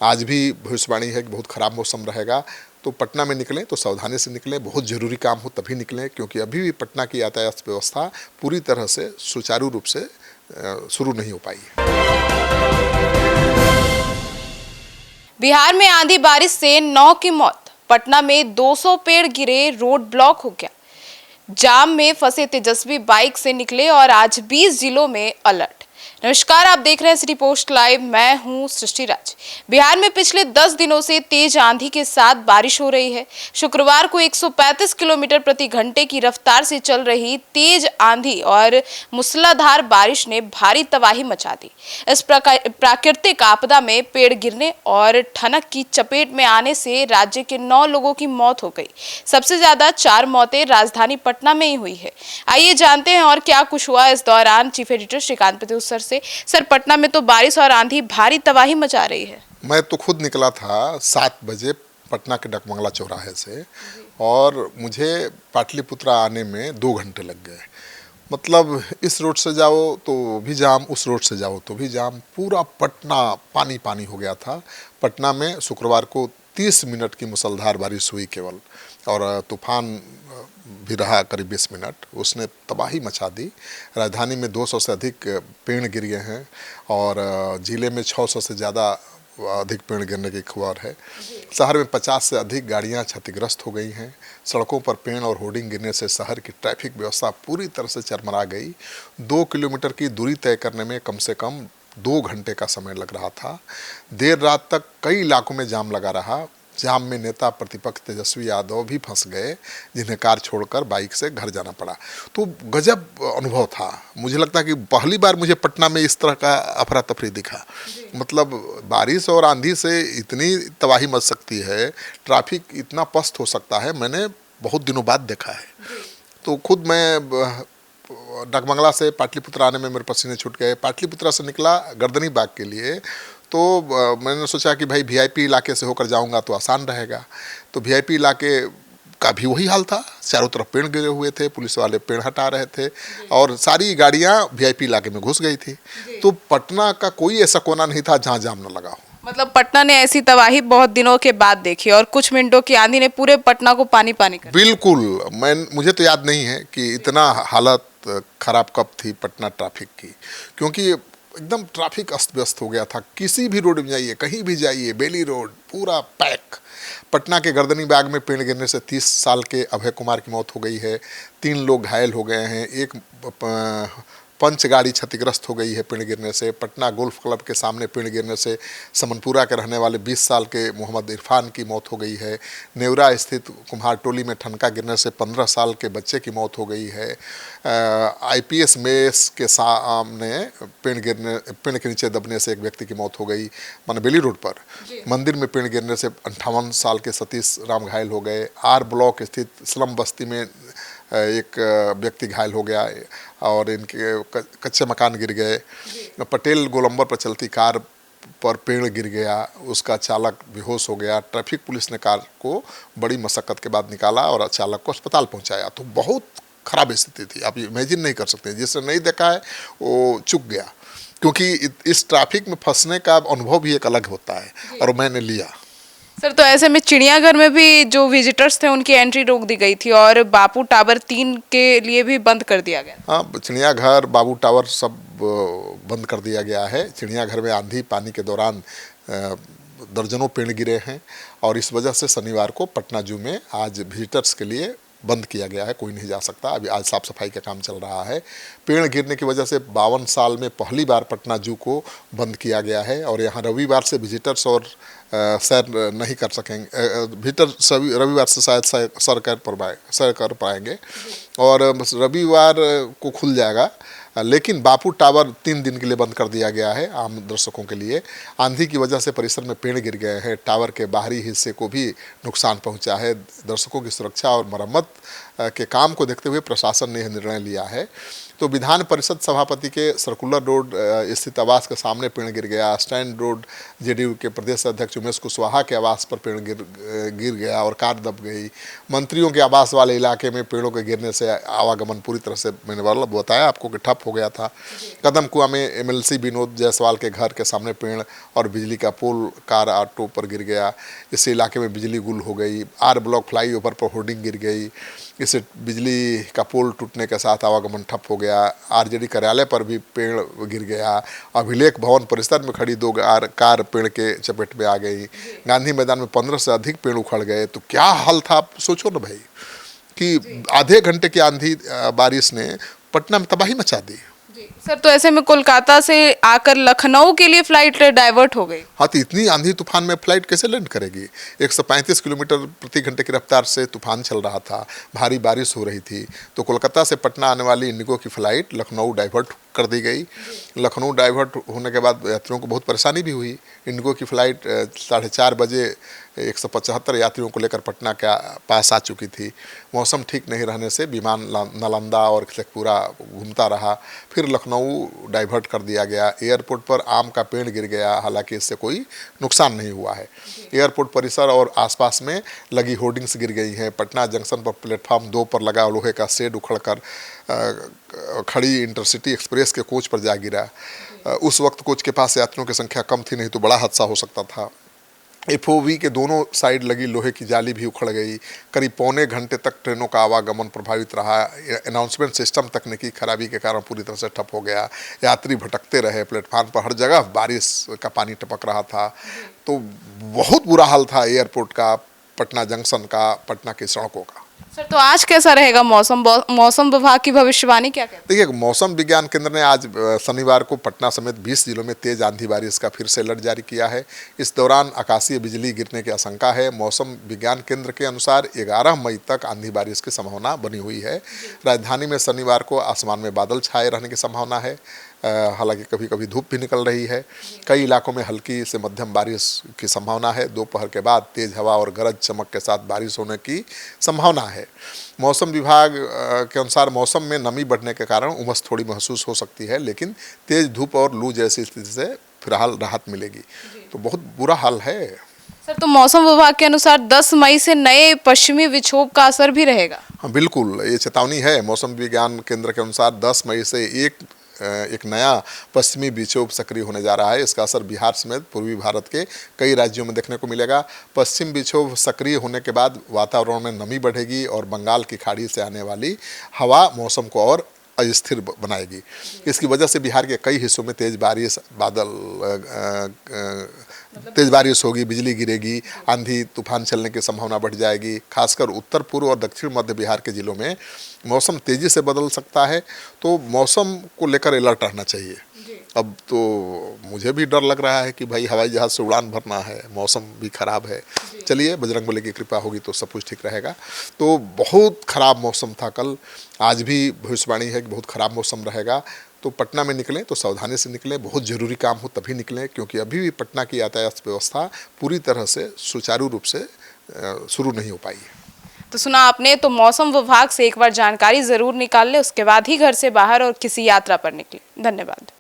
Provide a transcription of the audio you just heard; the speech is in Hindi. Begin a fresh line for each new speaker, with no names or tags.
आज भी भविष्यवाणी है कि बहुत ख़राब मौसम रहेगा। तो पटना में निकलें तो सावधानी से निकलें, बहुत ज़रूरी काम हो तभी निकलें, क्योंकि अभी भी पटना की यातायात व्यवस्था पूरी तरह से सुचारू रूप से शुरू नहीं हो पाई है।
बिहार में आंधी बारिश से 9 की मौत, पटना में 200 पेड़ गिरे, रोड ब्लॉक हो गया। जाम में फंसे तेजस्वी बाइक से निकले और आज 20 जिलों में अलर्ट। नमस्कार, आप देख रहे हैं सिटी पोस्ट लाइव, मैं हूं सृष्टि राज। बिहार में पिछले 10 दिनों से तेज आंधी के साथ बारिश हो रही है। शुक्रवार को 135 किलोमीटर प्रति घंटे की रफ्तार से चल रही तेज आंधी और मूसलाधार बारिश ने भारी तबाही मचा दी। इस प्राकृतिक आपदा में पेड़ गिरने और ठनक की चपेट में आने से राज्य के 9 लोगों की मौत हो गई। सबसे ज्यादा 4 मौतें राजधानी पटना में ही हुई है। आइए जानते हैं और क्या कुछ हुआ इस दौरान। Chief editor Shrikant Pratyush sir, Patna में तो बारिश और आंधी भारी तबाही मचा रही है।
मैं तो खुद निकला था 7 बजे पटना के डकमंगला चौराहे से, और मुझे पाटलिपुत्रा आने में 2 घंटे लग गए। मतलब इस रोड से जाओ तो भी जाम, उस रोड से जाओ तो भी जाम, पूरा पटना पानी पानी हो गया था। पटना में शुक्रवार को 30 मिनट की मूसलाधार बारिश हुई केवल, और तूफान भी रहा करीब 20 मिनट। उसने तबाही मचा दी। राजधानी में 200 से अधिक पेड़ गिर गए हैं, और ज़िले में 600 से ज़्यादा अधिक पेड़ गिरने की खबर है। शहर में 50 से अधिक गाड़ियां क्षतिग्रस्त हो गई हैं। सड़कों पर पेड़ और होर्डिंग गिरने से शहर की ट्रैफिक व्यवस्था पूरी तरह से चरमरा गई। 2 किलोमीटर की दूरी तय करने में कम से कम 2 घंटे का समय लग रहा था। देर रात तक कई इलाकों में जाम लगा रहा। जाम में नेता प्रतिपक्ष तेजस्वी यादव भी फंस गए, जिन्हें कार छोड़कर बाइक से घर जाना पड़ा। तो गजब अनुभव था। मुझे लगता है कि पहली बार मुझे पटना में इस तरह का अफरा तफरी दिखा। मतलब बारिश और आंधी से इतनी तबाही मच सकती है, ट्रैफिक इतना पस्त हो सकता है, मैंने बहुत दिनों बाद देखा है। तो खुद मैं डकमंगला से पाटलिपुत्रा आने में मेरे पसीने छूट गए। पाटलिपुत्रा से निकला गर्दनी बाग के लिए, तो मैंने सोचा कि भाई वीआईपी इलाके से होकर जाऊंगा तो आसान रहेगा। तो वीआईपी इलाके का भी वही हाल था, चारों तरफ पेड़ गिरे हुए थे, पुलिस वाले पेड़ हटा रहे थे, और सारी गाड़ियां वीआईपी इलाके में घुस गई थी। तो पटना का कोई ऐसा कोना नहीं था जहां जाम न लगा हो।
मतलब पटना ने ऐसी तबाही बहुत दिनों के बाद देखी, और कुछ मिनटों की आंधी ने पूरे पटना को पानी पानी कर दिया।
बिल्कुल, मुझे तो याद नहीं है कि इतना हालत खराब कब थी पटना ट्रैफिक की, क्योंकि एकदम ट्रैफिक अस्त व्यस्त हो गया था। किसी भी रोड में जाइए, कहीं भी जाइए, बेली रोड पूरा पैक। पटना के गर्दनी बाग में पेड़ गिरने से 30 साल के अभय कुमार की मौत हो गई है। 3 लोग घायल हो गए हैं। एक पंच गाड़ी क्षतिग्रस्त हो गई है पेड़ गिरने से। पटना गोल्फ क्लब के सामने पेड़ गिरने से समनपुरा के रहने वाले 20 साल के मोहम्मद इरफान की मौत हो गई है। नेवरा स्थित कुम्हार टोली में ठनका गिरने से 15 साल के बच्चे की मौत हो गई है। आईपीएस मेस के सामने पेड़ के नीचे दबने से एक व्यक्ति की मौत हो गई, माने बेली रोड पर। मंदिर में पेड़ गिरने से 58 साल के सतीश राम घायल हो गए। आर ब्लॉक स्थित स्लम बस्ती में एक व्यक्ति घायल हो गया, और इनके कच्चे मकान गिर गए। पटेल गोलंबर पर चलती कार पर पेड़ गिर गया, उसका चालक बेहोश हो गया। ट्रैफिक पुलिस ने कार को बड़ी मशक्कत के बाद निकाला और चालक को अस्पताल पहुंचाया। तो बहुत खराब स्थिति थी, आप इमेजिन नहीं कर सकते। जिसने नहीं देखा है वो चूक गया, क्योंकि इस ट्रैफिक में फंसने का अनुभव भी एक अलग होता है, और मैंने लिया।
सर, तो ऐसे में चिड़ियाघर में भी जो विजिटर्स थे उनकी एंट्री रोक दी गई थी, और बापू टावर 3 के लिए भी बंद कर दिया गया।
हाँ, चिड़ियाघर, बाबू टावर सब बंद कर दिया गया है। चिड़ियाघर में आंधी पानी के दौरान दर्जनों पेड़ गिरे हैं, और इस वजह से शनिवार को पटना जू में आज विजिटर्स के लिए बंद किया गया है, कोई नहीं जा सकता। अभी आज साफ सफाई का काम चल रहा है। पेड़ गिरने की वजह से 52 साल में पहली बार पटना जू को बंद किया गया है, और यहाँ रविवार से विजिटर्स और सैर नहीं कर सकेंगे। विजिटर रविवार से शायद सैर कर पाएंगे, और रविवार को खुल जाएगा। लेकिन बापू टावर 3 दिन के लिए बंद कर दिया गया है आम दर्शकों के लिए। आंधी की वजह से परिसर में पेड़ गिर गए हैं, टावर के बाहरी हिस्से को भी नुकसान पहुंचा है। दर्शकों की सुरक्षा और मरम्मत के काम को देखते हुए प्रशासन ने यह निर्णय लिया है। तो विधान परिषद सभापति के सर्कुलर रोड स्थित आवास के सामने पेड़ गिर गया। स्टैंड रोड जेडीयू के प्रदेश अध्यक्ष उमेश कुशवाहा के आवास पर पेड़ गिर गया और कार दब गई। मंत्रियों के आवास वाले इलाके में पेड़ों के गिरने से आवागमन पूरी तरह से, मैंने बताया आपको कि ठप हो गया था। कदम कुआं में एमएलसी विनोद जायसवाल के घर के सामने पेड़ और बिजली का पोल कार ऑटो पर गिर गया। इससे इलाके में बिजली गुल हो गई। आर ब्लॉक फ्लाईओवर पर होर्डिंग गिर गई। इससे बिजली का पोल टूटने के साथ आवागमन ठप हो गया। आरजेडी कार्यालय पर भी पेड़ गिर गया। अभिलेख भवन परिसर में खड़ी 2 कार पेड़ के चपेट में आ गई। गांधी मैदान में 15 से अधिक पेड़ उखड़ गए। तो क्या हाल था, आप सोचो ना भाई, कि आधे घंटे की आंधी बारिश ने पटना में तबाही मचा दी।
सर, तो ऐसे में कोलकाता से आकर लखनऊ के लिए फ्लाइट डाइवर्ट हो गई।
हाँ, तो इतनी आंधी तूफान में फ्लाइट कैसे लैंड करेगी? 135 किलोमीटर प्रति घंटे की रफ्तार से तूफान चल रहा था, भारी बारिश हो रही थी। तो कोलकाता से पटना आने वाली इंडिगो की फ्लाइट लखनऊ डाइवर्ट कर दी गई। लखनऊ डाइवर्ट होने के बाद यात्रियों को बहुत परेशानी भी हुई। इंडिगो की फ़्लाइट 4:30 बजे 175 यात्रियों को लेकर पटना के पास आ चुकी थी। मौसम ठीक नहीं रहने से विमान नालंदा और शेखपुरा घूमता रहा। फिर लखनऊ डाइवर्ट कर दिया गया। एयरपोर्ट पर आम का पेड़ गिर गया, हालांकि इससे कोई नुकसान नहीं हुआ है। एयरपोर्ट परिसर और आसपास में लगी होर्डिंग्स गिर गई हैं। पटना जंक्शन पर प्लेटफॉर्म 2 पर लगा लोहे का शेड उखड़कर खड़ी इंटरसिटी एक्सप्रेस के कोच पर जा गिरा। उस वक्त कोच के पास यात्रियों की संख्या कम थी, नहीं तो बड़ा हादसा हो सकता था। एफओवी के दोनों साइड लगी लोहे की जाली भी उखड़ गई। करीब पौने घंटे तक ट्रेनों का आवागमन प्रभावित रहा। अनाउंसमेंट सिस्टम तकनीकी खराबी के कारण पूरी तरह से ठप हो गया। यात्री भटकते रहे। प्लेटफार्म पर हर जगह बारिश का पानी टपक रहा था। तो बहुत बुरा हाल था एयरपोर्ट का, पटना जंक्शन का, पटना की सड़कों का।
सर, तो आज कैसा रहेगा मौसम? मौसम विभाग की भविष्यवाणी क्या कहती है?
देखिए, मौसम विज्ञान केंद्र ने आज शनिवार को पटना समेत 20 जिलों में तेज आंधी बारिश का फिर से अलर्ट जारी किया है। इस दौरान आकाशीय बिजली गिरने की आशंका है। मौसम विज्ञान केंद्र के अनुसार 11 मई तक आंधी बारिश की संभावना बनी हुई है। राजधानी में शनिवार को आसमान में बादल छाए रहने की संभावना है। हालांकि कभी कभी धूप भी निकल रही है। कई इलाकों में हल्की से मध्यम बारिश की संभावना है। दोपहर के बाद तेज हवा और गरज चमक के साथ बारिश होने की संभावना है। मौसम विभाग के अनुसार मौसम में नमी बढ़ने के कारण उमस थोड़ी महसूस हो सकती है, लेकिन तेज धूप और लू जैसी स्थिति से फिलहाल राहत मिलेगी। तो बहुत बुरा हाल है।
सर, तो मौसम विभाग के अनुसार 10 मई से नए पश्चिमी विक्षोभ का असर भी रहेगा।
हाँ, बिल्कुल, ये चेतावनी है। मौसम विज्ञान केंद्र के अनुसार 10 मई से एक नया पश्चिमी विक्षोभ सक्रिय होने जा रहा है। इसका असर बिहार समेत पूर्वी भारत के कई राज्यों में देखने को मिलेगा। पश्चिम विक्षोभ सक्रिय होने के बाद वातावरण में नमी बढ़ेगी और बंगाल की खाड़ी से आने वाली हवा मौसम को और अस्थिर बनाएगी। इसकी वजह से बिहार के कई हिस्सों में तेज बारिश होगी, बिजली गिरेगी, आंधी तूफान चलने की संभावना बढ़ जाएगी। खासकर उत्तर पूर्व और दक्षिण मध्य बिहार के जिलों में मौसम तेजी से बदल सकता है। तो मौसम को लेकर अलर्ट रहना चाहिए। अब तो मुझे भी डर लग रहा है कि भाई हवाई जहाज़ से उड़ान भरना है, मौसम भी ख़राब है। चलिए, बजरंगबली की कृपा होगी तो सब कुछ ठीक रहेगा। तो बहुत ख़राब मौसम था कल। आज भी भविष्यवाणी है कि बहुत ख़राब मौसम रहेगा। तो पटना में निकलें तो सावधानी से निकलें। बहुत ज़रूरी काम हो तभी निकलें, क्योंकि अभी भी पटना की यातायात व्यवस्था पूरी तरह से सुचारू रूप से शुरू नहीं हो पाई है।
तो सुना आपने, तो मौसम विभाग से एक बार जानकारी ज़रूर निकाल ले, उसके बाद ही घर से बाहर और किसी यात्रा पर निकले। धन्यवाद।